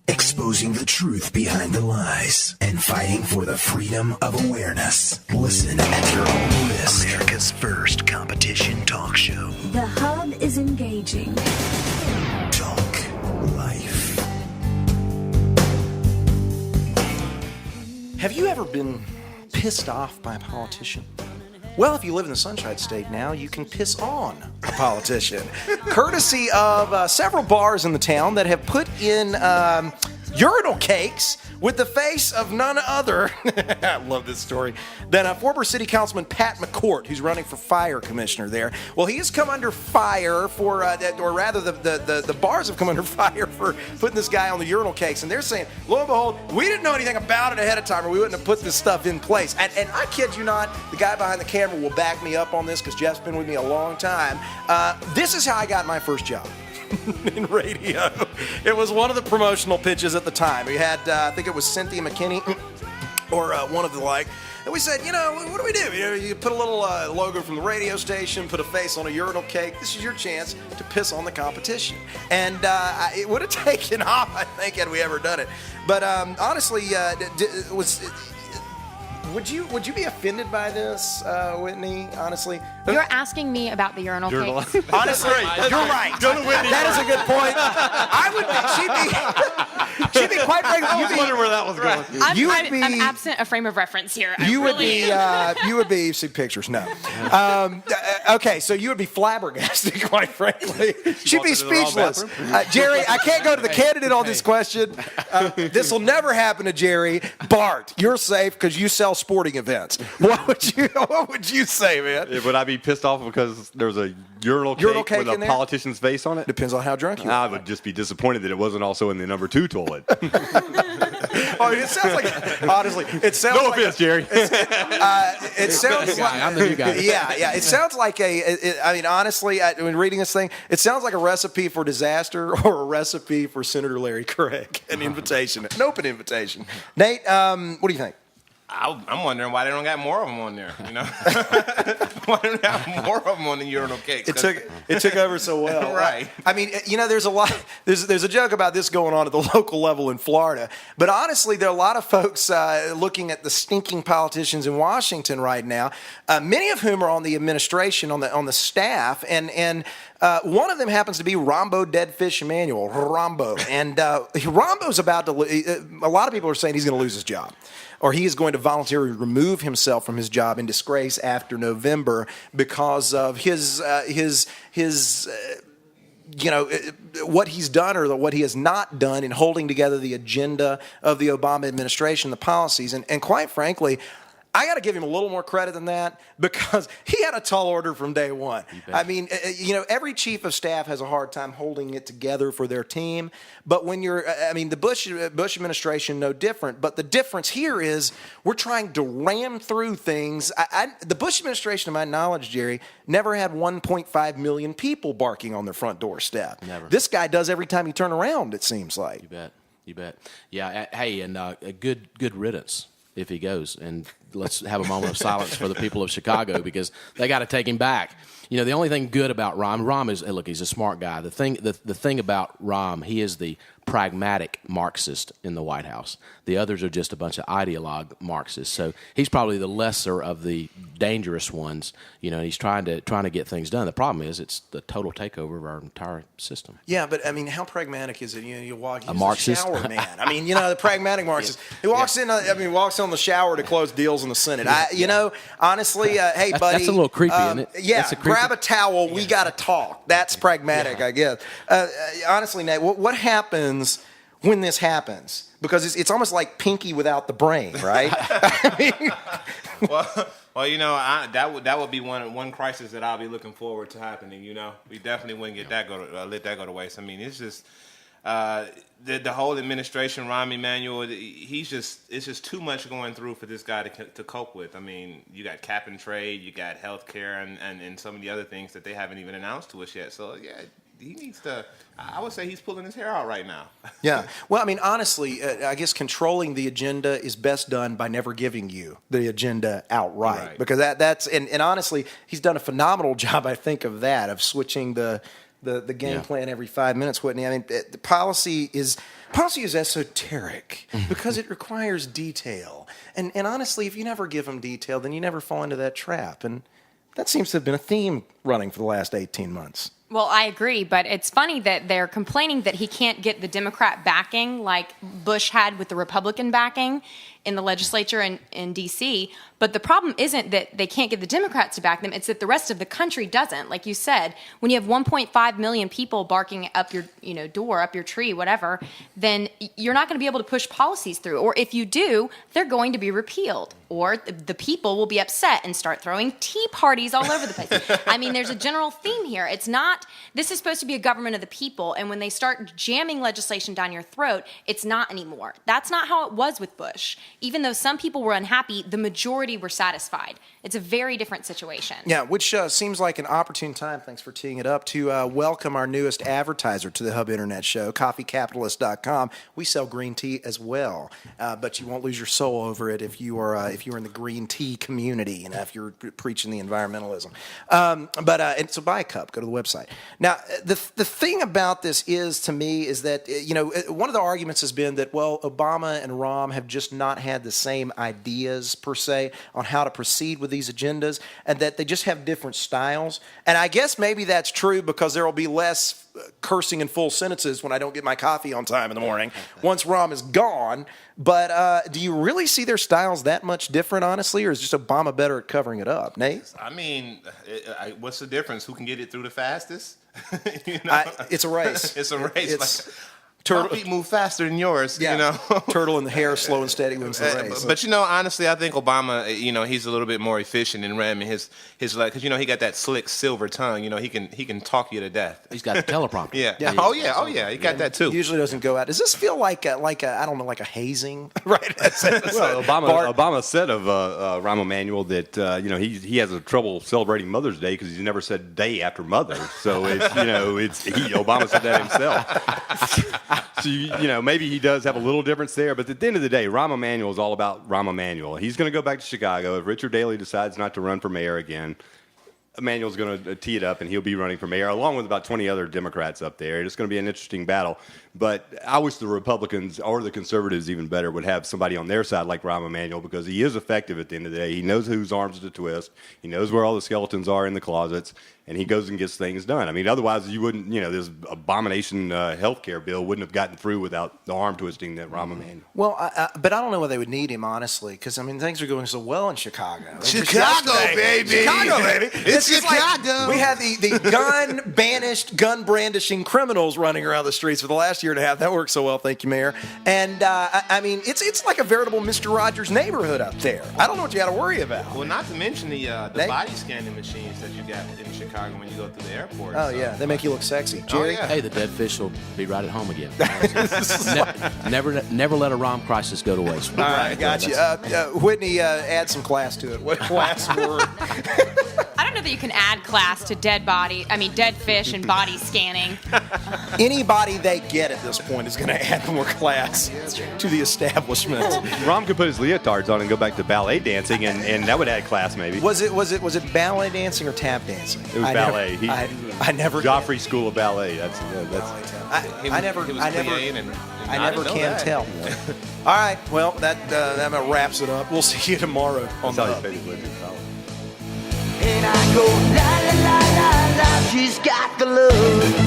Exposing the truth behind the lies and fighting for the freedom of awareness. Listen at your own risk. America's first competition talk show. The hub is engaging. Talk life. Have you ever been pissed off by a politician? Well, if you live in the Sunshine State now, you can piss on a politician. Courtesy of several bars in the town that have put in urinal cakes with the face of none other, I love this story, than former City Councilman Pat McCourt, who's running for fire commissioner there. Well, he has come under fire for, or rather the bars have come under fire for putting this guy on the urinal cakes. And they're saying, lo and behold, we didn't know anything about it ahead of time or we wouldn't have put this stuff in place. And I kid you not, the guy behind the camera will back me up on this because Jeff's been with me a long time. This is how I got my first job. In radio. It was one of the promotional pitches at the time. We had, I think it was Cynthia McKinney or one of the like. And we said, what do we do? You put a little logo from the radio station, put a face on a urinal cake. This is your chance to piss on the competition. And it would have taken off, I think, had we ever done it. But honestly, would you be offended by this, Whitney? Honestly, you're asking me about the urinal cakes. Honestly, you're right. That is a good point. I would be. She'd be quite frankly. I was wondering where that was going. I'm absent a frame of reference here. You would be. See pictures. No. Okay, so you would be flabbergasted, quite frankly. She'd be speechless. Jerry, I can't go to the candidate on this question. This will never happen to Jerry. Bart, you're safe because you sell sporting events. What would you say, man? Would I be pissed off because there's a urinal cake with a politician's face on it? Depends on how drunk you are. I would just be disappointed that it wasn't also in the number 2 toilet. It sounds like, honestly, it sounds no like... offense, Jerry. It sounds like... I'm the new guy. Yeah. It sounds like honestly, when reading this thing, it sounds like a recipe for disaster or a recipe for Senator Larry Craig. An open invitation. Nate, what do you think? I'm wondering why they don't got more of them on there. Why don't they have more of them on the urinal cakes? It took over so well, right? I mean, there's a lot. There's a joke about this going on at the local level in Florida, but honestly, there are a lot of folks looking at the stinking politicians in Washington right now. Many of whom are on the administration, on the staff, and one of them happens to be Rahm Emanuel, Rambo, and Rambo's about to. A lot of people are saying he's going to lose his job, or he is going to voluntarily remove himself from his job in disgrace after November because of his what he's done or what he has not done in holding together the agenda of the Obama administration, the policies, and quite frankly, I got to give him a little more credit than that because he had a tall order from day one. I mean, every chief of staff has a hard time holding it together for their team. But when the Bush administration, no different. But the difference here is we're trying to ram through things. The Bush administration, to my knowledge, Jerry, never had 1.5 million people barking on their front doorstep. Never. This guy does every time you turn around, it seems like. You bet. Yeah, hey, and a good riddance if he goes. And let's have a moment of silence for the people of Chicago because they got to take him back. The only thing good about Rahm is, look, he's a smart guy. The thing about Rahm, he is the pragmatic Marxist in the White House. The others are just a bunch of ideologue Marxists. So he's probably the lesser of the dangerous ones. He's trying to get things done. The problem is it's the total takeover of our entire system. Yeah, but I mean, how pragmatic is it? You walk. He's a Marxist, shower man. I mean, the pragmatic Marxist. He walks in. Walks in the shower to close deals in the Senate. Honestly, hey, buddy, that's a little creepy, isn't it? Yeah, grab a towel. We got to talk. That's pragmatic, I guess. Honestly, Nate, what happens when this happens? Because it's almost like Pinky without the brain, right? that would be one crisis that I'll be looking forward to happening. We definitely wouldn't get let that go to waste. I mean, it's just the whole administration, Rahm Emanuel. It's just too much going through for this guy to cope with. I mean, you got cap and trade, you got healthcare, and some of the other things that they haven't even announced to us yet. So yeah. He needs to. I would say he's pulling his hair out right now. Yeah. Well, I mean, honestly, I guess controlling the agenda is best done by never giving you the agenda outright. Right. Because that's and honestly, he's done a phenomenal job, I think, of switching the the game plan every 5 minutes, Whitney. I mean, the policy is esoteric because it requires detail. And honestly, if you never give them detail, then you never fall into that trap. And that seems to have been a theme running for the last 18 months. Well, I agree, but it's funny that they're complaining that he can't get the Democrat backing like Bush had with the Republican backing in the legislature in D.C., but the problem isn't that they can't get the Democrats to back them, it's that the rest of the country doesn't. Like you said, when you have 1.5 million people barking up your door, up your tree, whatever, then you're not going to be able to push policies through. Or if you do, they're going to be repealed. Or the people will be upset and start throwing tea parties all over the place. I mean, there's a general theme here. This is supposed to be a government of the people, and when they start jamming legislation down your throat, it's not anymore. That's not how it was with Bush. Even though some people were unhappy, the majority were satisfied. It's a very different situation. Yeah, which seems like an opportune time, thanks for teeing it up, to welcome our newest advertiser to the Hub Internet Show, coffeecapitalist.com. We sell green tea as well, but you won't lose your soul over it if you're in the green tea community, if you're preaching the environmentalism. And so buy a cup, go to the website. Now, the thing about this is that, one of the arguments has been that, well, Obama and Rahm have just not had the same ideas, per se, on how to proceed with these agendas, and that they just have different styles. And I guess maybe that's true because there will be less cursing in full sentences when I don't get my coffee on time in the morning once Rahm is gone. But do you really see their styles that much different, honestly, or is just Obama better at covering it up? Nate? I mean, what's the difference? Who can get it through the fastest? It's a race. It's a race. It's my feet move faster than yours. Turtle in the hair, slow and steady wins the race. But honestly, I think Obama, he's a little bit more efficient in ramming his because he got that slick silver tongue. He can talk you to death. He's got the teleprompter. Yeah. Oh yeah. He got that too. Usually doesn't go out. Does this feel like a a hazing? Right. Well, Obama said of Rahm Emanuel that he has a trouble celebrating Mother's Day because he's never said day after mother. So Obama said that himself. So, maybe he does have a little difference there, but at the end of the day, Rahm Emanuel is all about Rahm Emanuel. He's going to go back to Chicago. If Richard Daley decides not to run for mayor again, Emanuel's going to tee it up, and he'll be running for mayor, along with about 20 other Democrats up there. It's going to be an interesting battle. But I wish the Republicans, or the conservatives even better, would have somebody on their side like Rahm Emanuel, because he is effective at the end of the day. He knows whose arms to twist. He knows where all the skeletons are in the closets, and he goes and gets things done. I mean, otherwise you wouldn't, this abomination health care bill wouldn't have gotten through without the arm twisting that Rahm Emanuel. Well, but I don't know whether they would need him, honestly, because, things are going so well in Chicago. Chicago, baby! Chicago, baby! It's Chicago! We had the gun-banished, gun-brandishing criminals running around the streets for the last year and a half. That worked so well, thank you, Mayor. And, it's like a veritable Mr. Rogers neighborhood up there. I don't know what you got to worry about. Well, not to mention the body scanning machines that you got in Chicago when you go through the airport. Oh, yeah, they make you look sexy. Jerry? Oh, yeah. Hey, the dead fish will be right at home again. Never let a Rahm crisis go to waste. All right, got you. Whitney, add some class to it. What class word? I don't know that you can add class to dead fish and body scanning. Anybody they get at this point is going to add more class to the establishment. Rahm could put his leotards on and go back to ballet dancing, and that would add class, maybe. Was it ballet dancing or tap dancing? It was ballet. I never. Joffrey School of Ballet. That's. I never can tell. All right. Well, that wraps it up. We'll see you tomorrow on the Hub. And I go, la la la la la, she's got the love.